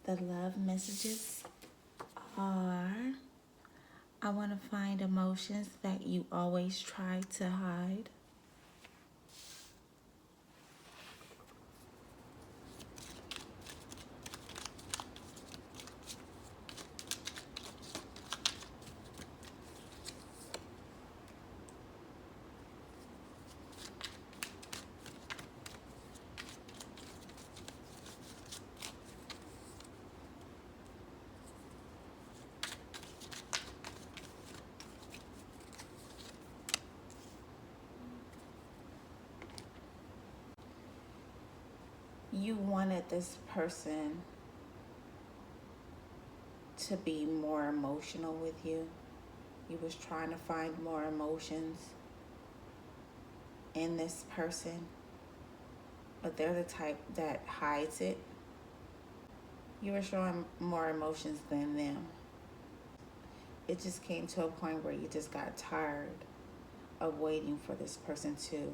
The love messages are: I want to find emotions that you always try to hide. You wanted this person to be more emotional with you. You was trying to find more emotions in this person, but they're the type that hides it. You were showing more emotions than them. It just came to a point where you just got tired of waiting for this person to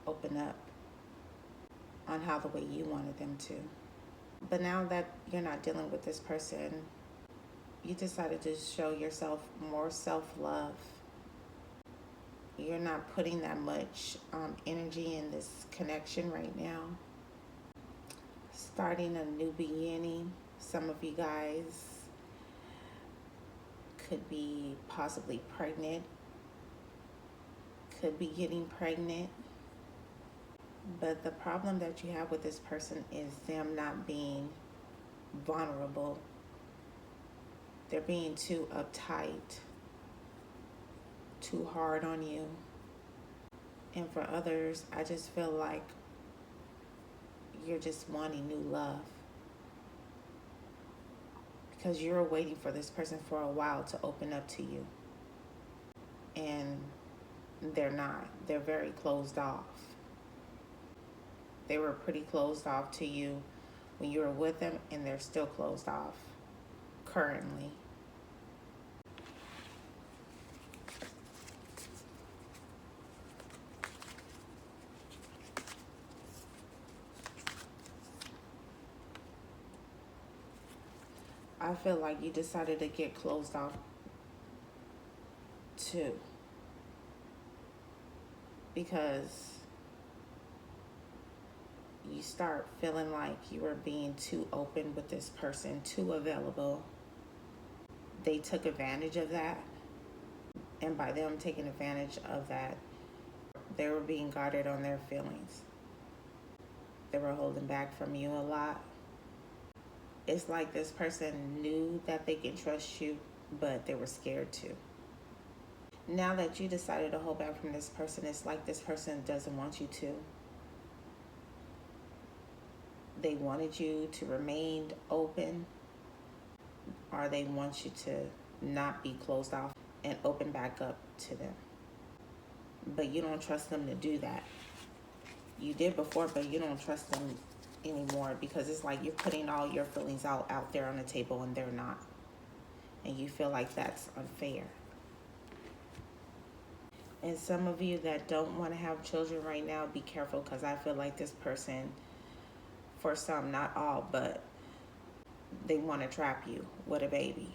open up on how the way you wanted them to. But now that you're not dealing with this person, you decided to show yourself more self-love. You're not putting that much energy in this connection right now. Starting a new beginning. Some of you guys could be possibly pregnant, could be getting pregnant. But the problem that you have with this person is them not being vulnerable. They're being too uptight, too hard on you. And for others, I just feel like you're just wanting new love, because you're waiting for this person for a while to open up to you. And they're not. They're very closed off. They were pretty closed off to you when you were with them, and they're still closed off currently. I feel like you decided to get closed off too, because you start feeling like you were being too open with this person, too available. They took advantage of that. And by them taking advantage of that, they were being guarded on their feelings. They were holding back from you a lot. It's like this person knew that they can trust you, but they were scared to. Now that you decided to hold back from this person, it's like this person doesn't want you to. They wanted you to remain open, or they want you to not be closed off and open back up to them. But you don't trust them to do that. You did before, but you don't trust them anymore, because it's like you're putting all your feelings out there on the table and they're not. And you feel like that's unfair. And some of you that don't want to have children right now, be careful, because I feel like this person, for some, not all, but they want to trap you with a baby.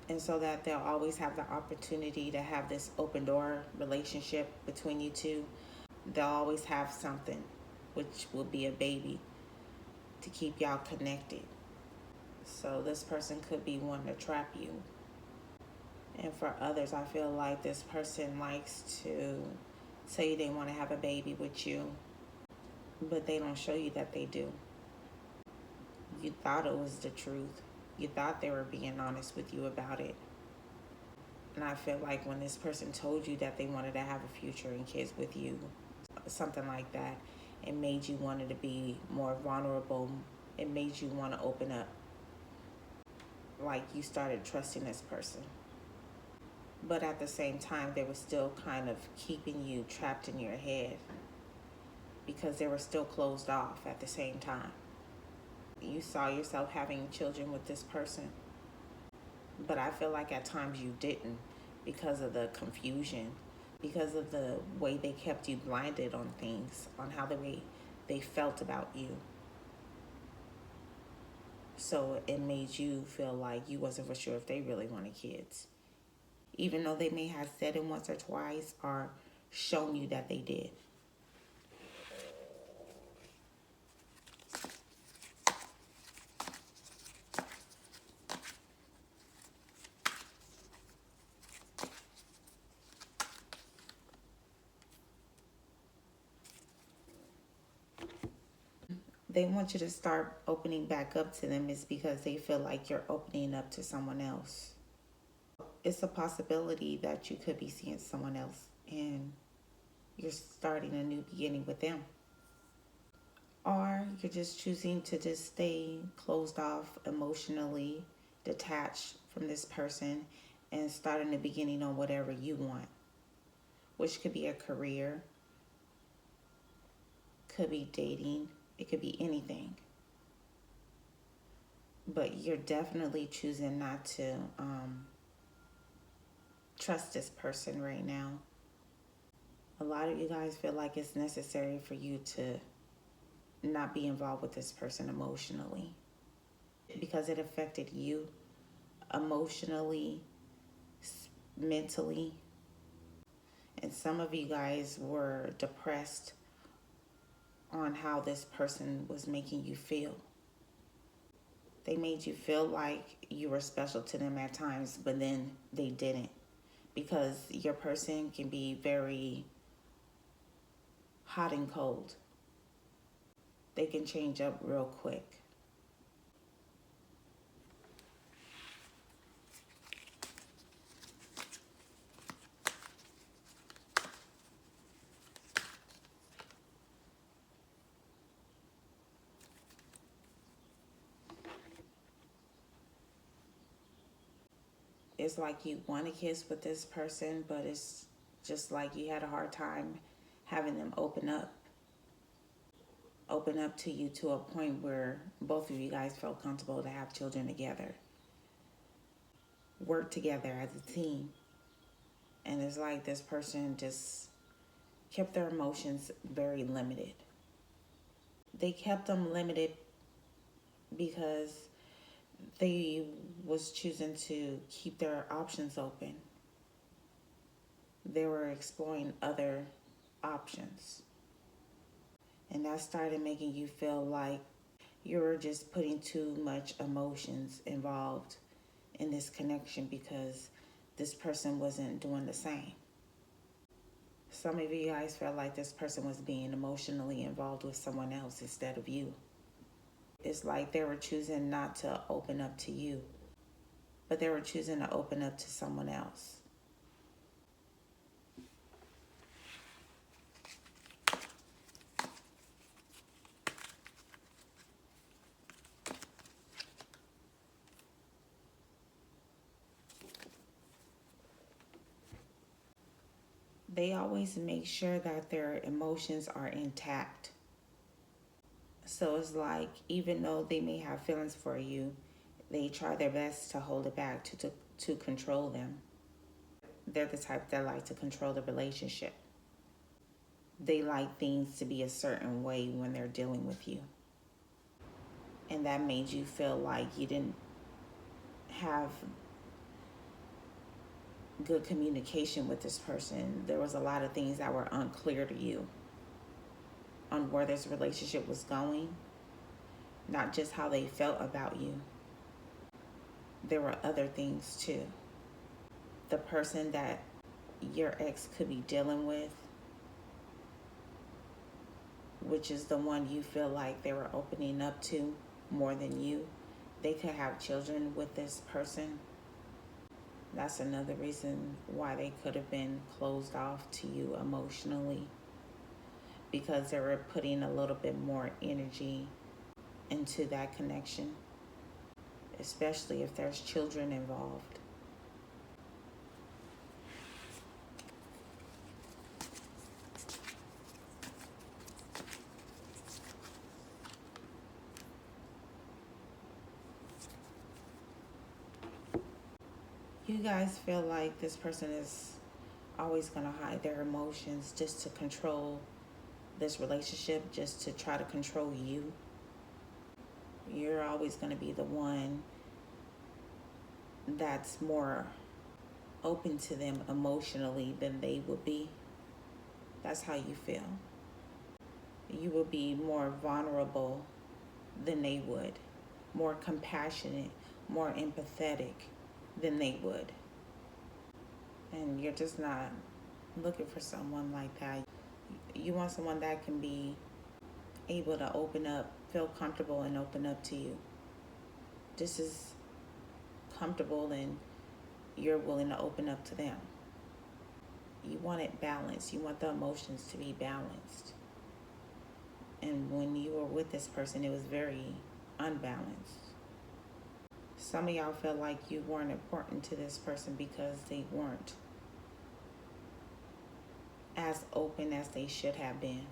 And so that they'll always have the opportunity to have this open door relationship between you two. They'll always have something, which will be a baby, to keep y'all connected. So this person could be wanting to trap you. And for others, I feel like this person likes to say they want to have a baby with you, but they don't show you that they do. You thought it was the truth. You thought they were being honest with you about it. And I feel like when this person told you that they wanted to have a future and kids with you, something like that, it made you want to be more vulnerable. It made you want to open up. Like you started trusting this person. But at the same time, they were still kind of keeping you trapped in your head, because they were still closed off at the same time. You saw yourself having children with this person, but I feel like at times you didn't, because of the confusion, because of the way they kept you blinded on things, on how the way they felt about you. So it made you feel like you wasn't for sure if they really wanted kids. Even though they may have said it once or twice or shown you that they did. They want you to start opening back up to them is because they feel like you're opening up to someone else. It's a possibility that you could be seeing someone else and you're starting a new beginning with them. Or you're just choosing to just stay closed off, emotionally detached from this person and starting the beginning on whatever you want, which could be a career, could be dating, it could be anything. But you're definitely choosing not to trust this person right now. A lot of you guys feel like it's necessary for you to not be involved with this person emotionally because it affected you emotionally, mentally. And some of you guys were depressed on how this person was making you feel. They made you feel like you were special to them at times, but then they didn't. Because your person can be very hot and cold. They can change up real quick. It's like you want to kiss with this person, but it's just like you had a hard time having them open up to you to a point where both of you guys felt comfortable to have children together, work together as a team. And it's like this person just kept their emotions very limited. They kept them limited because they was choosing to keep their options open. They were exploring other options. And that started making you feel like you were just putting too much emotions involved in this connection because this person wasn't doing the same. Some of you guys felt like this person was being emotionally involved with someone else instead of you. It's like they were choosing not to open up to you, but they were choosing to open up to someone else. They always make sure that their emotions are intact. So it's like, even though they may have feelings for you, they try their best to hold it back, to control them. They're the type that like to control the relationship. They like things to be a certain way when they're dealing with you. And that made you feel like you didn't have good communication with this person. There was a lot of things that were unclear to you on where this relationship was going, not just how they felt about you. There were other things too. The person that your ex could be dealing with, which is the one you feel like they were opening up to more than you, they could have children with this person. That's another reason why they could have been closed off to you emotionally, because they were putting a little bit more energy into that connection, especially if there's children involved. You guys feel like this person is always going to hide their emotions just to control this relationship, just to try to control you. You're always going to be the one that's more open to them emotionally than they would be. That's how you feel. You will be more vulnerable than they would, more compassionate, more empathetic than they would. And you're just not looking for someone like that. You want someone that can be able to open up, feel comfortable and open up to you. Just as comfortable and you're willing to open up to them. You want it balanced. You want the emotions to be balanced. And when you were with this person, it was very unbalanced. Some of y'all felt like you weren't important to this person because they weren't as open as they should have been.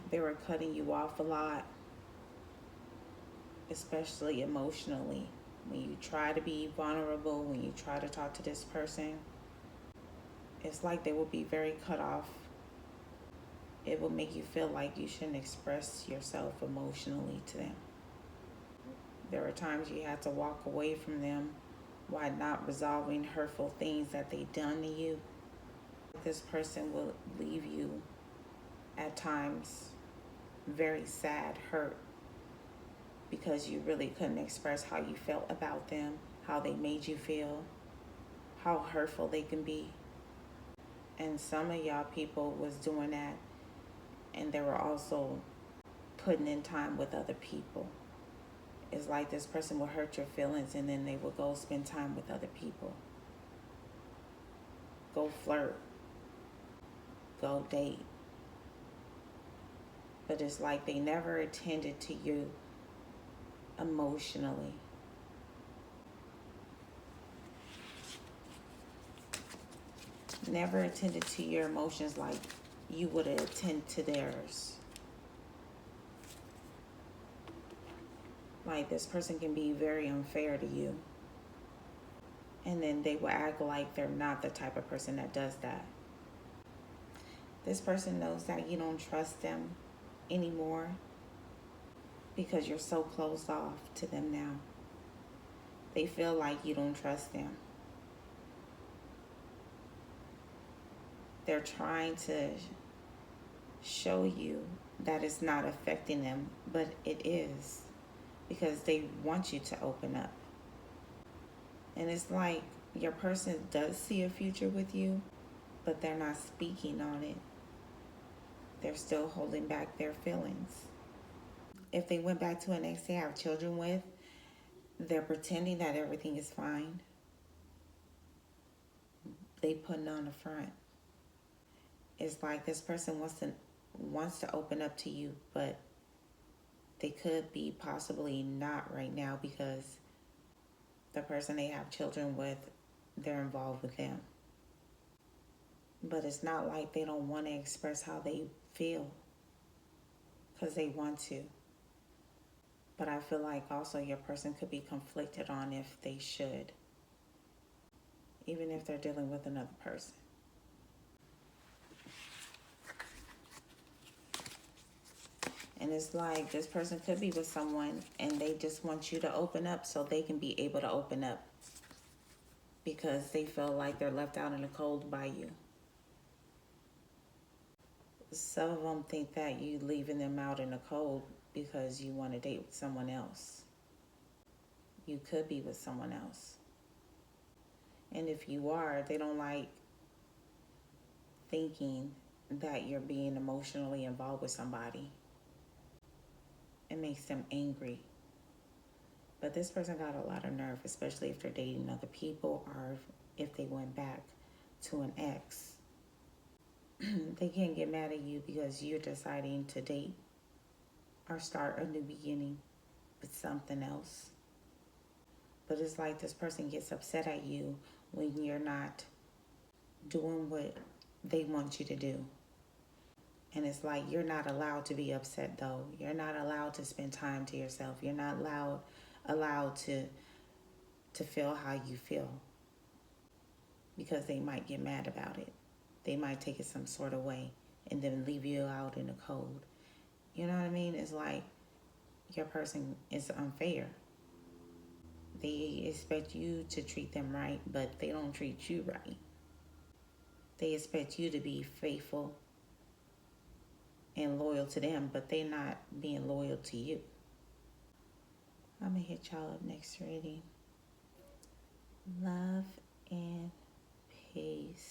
They were cutting you off a lot, especially emotionally. When you try to be vulnerable, when you try to talk to this person, it's like they will be very cut off. It will make you feel like you shouldn't express yourself emotionally to them. There were times you had to walk away from them while not resolving hurtful things that they've done to you. This person will leave you at times very sad, hurt, because you really couldn't express how you felt about them, how they made you feel, how hurtful they can be. And some of y'all people was doing that, and they were also putting in time with other people. It's like this person will hurt your feelings and then they will go spend time with other people. Go flirt. Go date. But it's like they never attended to you emotionally. Never attended to your emotions like you would attend to theirs. Like this person can be very unfair to you. And then they will act like they're not the type of person that does that. This person knows that you don't trust them anymore because you're so closed off to them now. They feel like you don't trust them. They're trying to show you that it's not affecting them, but it is, because they want you to open up. And it's like your person does see a future with you, but they're not speaking on it. They're still holding back their feelings. If they went back to an ex they have children with, they're pretending that everything is fine. They putting on the front. It's like this person wants to open up to you, but they could be possibly not right now because the person they have children with, they're involved with them. But it's not like they don't want to express how they feel, because they want to. But I feel like also your person could be conflicted on if they should, even if they're dealing with another person. And it's like this person could be with someone and they just want you to open up so they can be able to open up, because they feel like they're left out in the cold by you. Some of them think that you leaving them out in the cold because you want to date with someone else. You could be with someone else. And if you are, they don't like thinking that you're being emotionally involved with somebody. It makes them angry. But this person got a lot of nerve, especially if they're dating other people or if they went back to an ex. They can't get mad at you because you're deciding to date or start a new beginning with something else. But it's like this person gets upset at you when you're not doing what they want you to do. And it's like you're not allowed to be upset though. You're not allowed to spend time to yourself. You're not allowed to feel how you feel. because they might get mad about it. They might take it some sort of way and then leave you out in the cold. You know what I mean? It's like your person is unfair. They expect you to treat them right, but they don't treat you right. They expect you to be faithful and loyal to them, but they're not being loyal to you. I'm going to hit y'all up next reading. Love and peace.